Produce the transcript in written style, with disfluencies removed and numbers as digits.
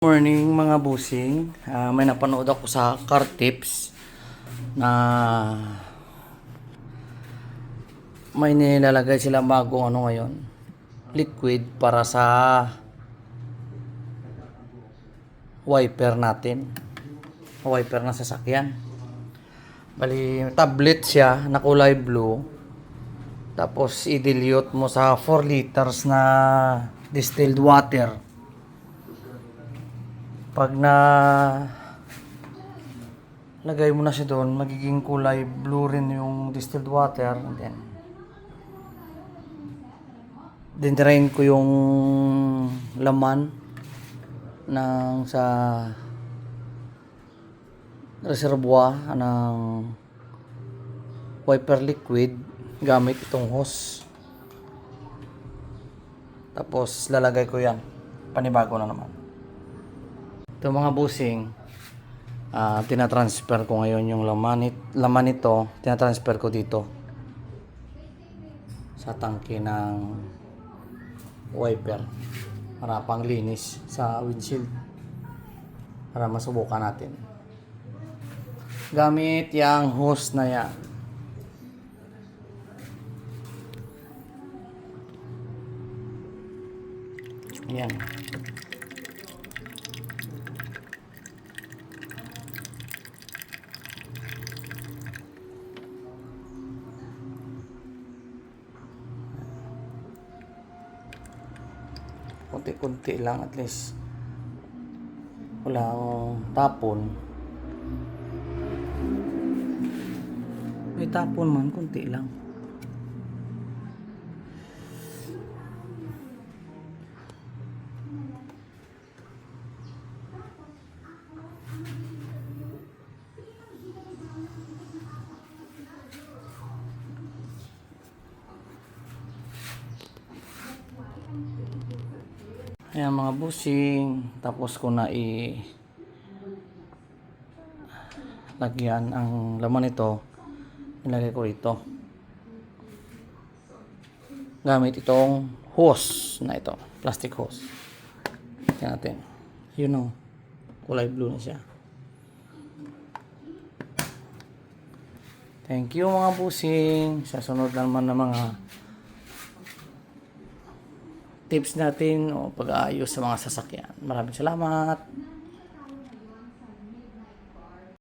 Morning mga busing. May napanood ako sa car tips na may nilalagay sila bagong ngayon, liquid para sa wiper natin, wiper ng sasakyan. Bali tablet siya na kulay blue, tapos i-dilute mo sa 4 liters na distilled water. Pag na lagay mo na siya doon, magiging kulay blue rin yung distilled water. And then dindrain ko yung laman ng sa reservoir ng wiper liquid gamit itong hose. Tapos lalagay ko yan, panibago na naman. Ito mga busing, tinatransfer ko ngayon yung laman nito, tinatransfer ko dito sa tangke ng wiper para pang linis sa windshield, para masubukan natin gamit yung hose na yan. Yan. Kunti-kunti lang, at least walang tapon. May tapon man, kunti lang. Ayan mga busing, tapos ko na lagyan ang laman nito, nilagay ko rito gamit itong hose na ito, plastic hose. Tingnan natin, yun kulay blue na siya. Thank you mga busing. Sa sunod naman ng mga tips natin o pag-aayos sa mga sasakyan. Maraming salamat.